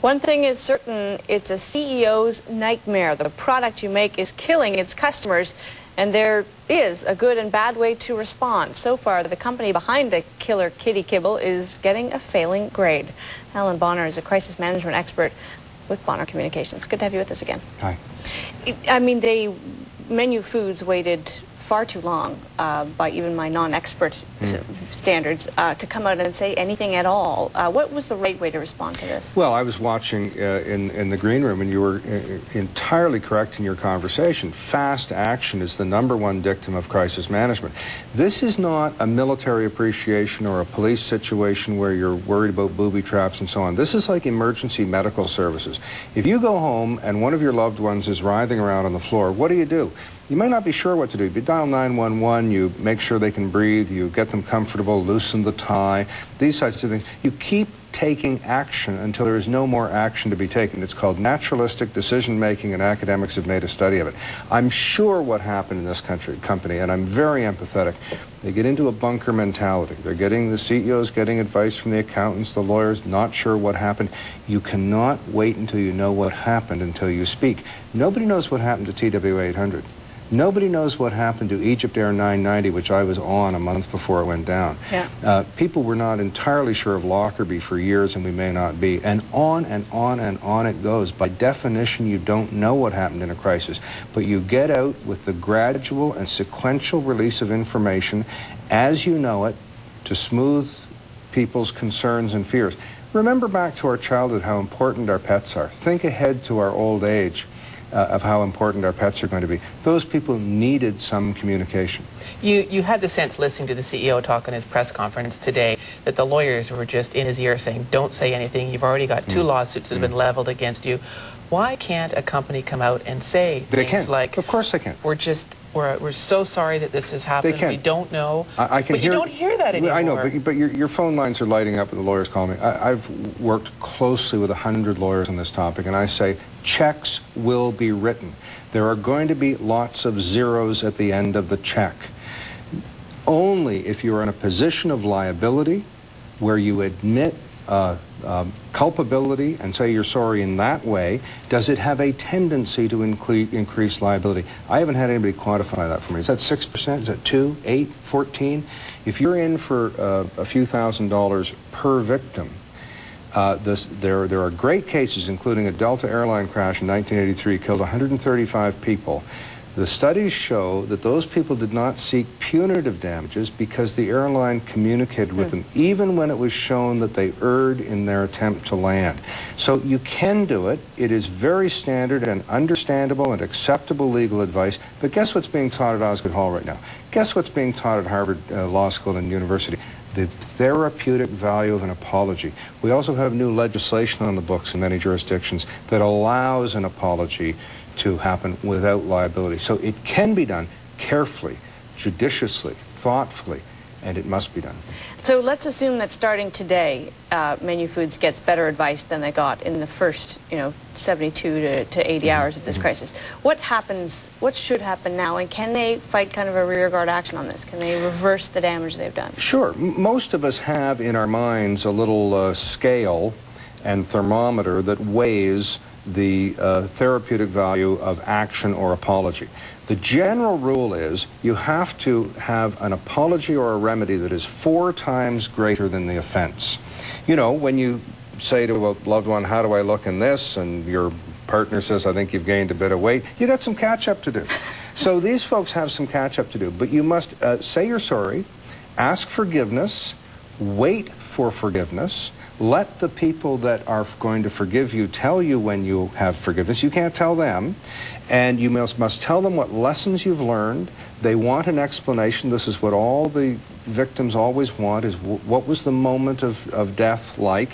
One thing is certain, it's a CEO's nightmare. The product you make is killing its customers, and there is a good and bad way to respond. So far, the company behind the killer kitty kibble is getting a failing grade. Alan Bonner is a crisis management expert with Bonner Communications. Good to have you with us again. Hi. I mean, Menu Foods waited far too long, by even my non-expert standards, to come out and say anything at all. What was the right way to respond to this? Well, I was watching in the green room, and you were entirely correct in your conversation. Fast action is the #1 dictum of crisis management. This is not a military appreciation or a police situation where you're worried about booby traps and so on. This is like emergency medical services. If you go home and one of your loved ones is writhing around on the floor, what do? You may not be sure what to do. You dial 911, you make sure they can breathe, you get them comfortable, loosen the tie, these types of things. You keep taking action until there is no more action to be taken. It's called naturalistic decision-making, and academics have made a study of it. I'm sure what happened in this company, and I'm very empathetic, they get into a bunker mentality. The CEOs getting advice from the accountants, the lawyers, not sure what happened. You cannot wait until you know what happened until you speak. Nobody knows what happened to TW800. Nobody knows what happened to Egypt Air 990, which I was on a month before it went down. Yeah. People were not entirely sure of Lockerbie for years, and we may not be. And on and on and on it goes. By definition, you don't know what happened in a crisis, but you get out with the gradual and sequential release of information as you know it to smooth people's concerns and fears. Remember back to our childhood how important our pets are. Think ahead to our old age. Of how important our pets are going to be. Those people needed some communication. You had the sense, listening to the CEO talk in his press conference today, that the lawyers were just in his ear saying, don't say anything, you've already got 2 lawsuits that have been leveled against you. Why can't a company come out and say things like, of course they can. We're so sorry that this has happened, they can. We don't know. I can but you don't hear that anymore. I know, but your phone lines are lighting up when the lawyers call me. I've worked closely with 100 lawyers on this topic, and I say, checks will be written. There are going to be lots of zeros at the end of the check. Only if you're in a position of liability where you admit culpability and say you're sorry in that way, does it have a tendency to increase liability. I haven't had anybody quantify that for me. Is that 6%? Is that 2, 8, 14? If you're in for a few $1,000s per victim, there are great cases, including a Delta airline crash in 1983, killed 135 people. The studies show that those people did not seek punitive damages because the airline communicated with them, even when it was shown that they erred in their attempt to land. So you can do it. It is very standard and understandable and acceptable legal advice. But guess what's being taught at Osgoode Hall right now? Guess what's being taught at Harvard Law School and University? The therapeutic value of an apology. We also have new legislation on the books in many jurisdictions that allows an apology to happen without liability. So it can be done carefully, judiciously, thoughtfully, and it must be done. So let's assume that starting today, Menu Foods gets better advice than they got in the first, 72 to 80 hours of this crisis. What happens, what should happen now, and can they fight kind of a rearguard action on this? Can they reverse the damage they've done? Sure. Most of us have in our minds a little scale and thermometer that weighs the therapeutic value of action or apology. The general rule is you have to have an apology or a remedy that is 4 times greater than the offense. You know, when you say to a loved one, how do I look in this? And your partner says, I think you've gained a bit of weight. You got some catch-up to do. So these folks have some catch-up to do. But you must say you're sorry, ask forgiveness, wait for forgiveness. Let the people that are going to forgive you tell you when you have forgiveness. You can't tell them. And you must tell them what lessons you've learned. They want an explanation. This is what all the victims always want, is what was the moment of death like?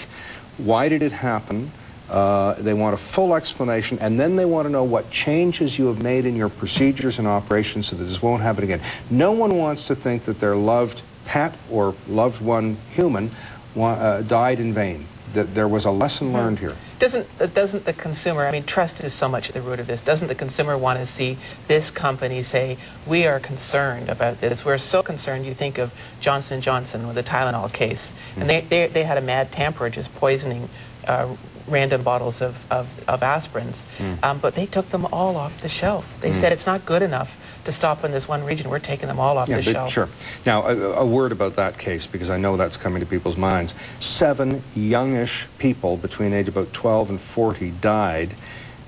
Why did it happen? They want a full explanation, and then they want to know what changes you have made in your procedures and operations so that this won't happen again. No one wants to think that their loved pet or loved one human died in vain. That there was a lesson learned here. Doesn't the consumer, I mean, trust is so much at the root of this. Doesn't the consumer want to see this company say, we are concerned about this. We're so concerned. You think of Johnson & Johnson with the Tylenol case. And they had a mad tamperer just poisoning random bottles of aspirins, but they took them all off the shelf. They said it's not good enough to stop in this one region. We're taking them all off the shelf. Sure. Now, a word about that case, because I know that's coming to people's minds. 7 youngish people between age about 12 and 40 died.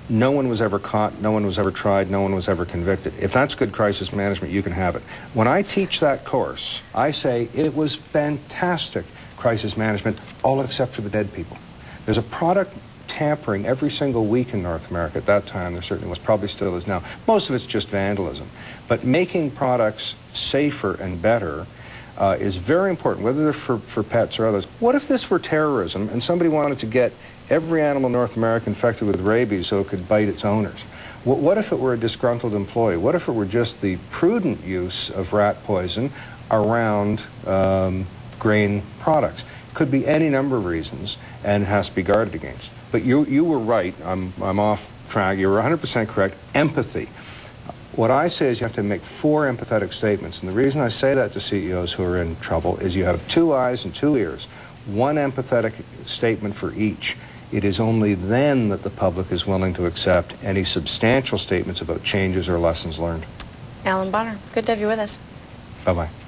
No one was ever caught, no one was ever tried, no one was ever convicted. If that's good crisis management, you can have it. When I teach that course, I say it was fantastic crisis management, all except for the dead people. There's a product tampering every single week in North America. At that time, there certainly was, probably still is now. Most of it's just vandalism. But making products safer and better is very important, whether they're for pets or others. What if this were terrorism and somebody wanted to get every animal in North America infected with rabies so it could bite its owners? What if it were a disgruntled employee? What if it were just the prudent use of rat poison around grain products? Could be any number of reasons and has to be guarded against. But you were right. I'm off track. You were 100% correct. Empathy. What I say is you have to make 4 empathetic statements. And the reason I say that to CEOs who are in trouble is you have 2 eyes and 2 ears, 1 empathetic statement for each. It is only then that the public is willing to accept any substantial statements about changes or lessons learned. Alan Bonner, good to have you with us. Bye-bye.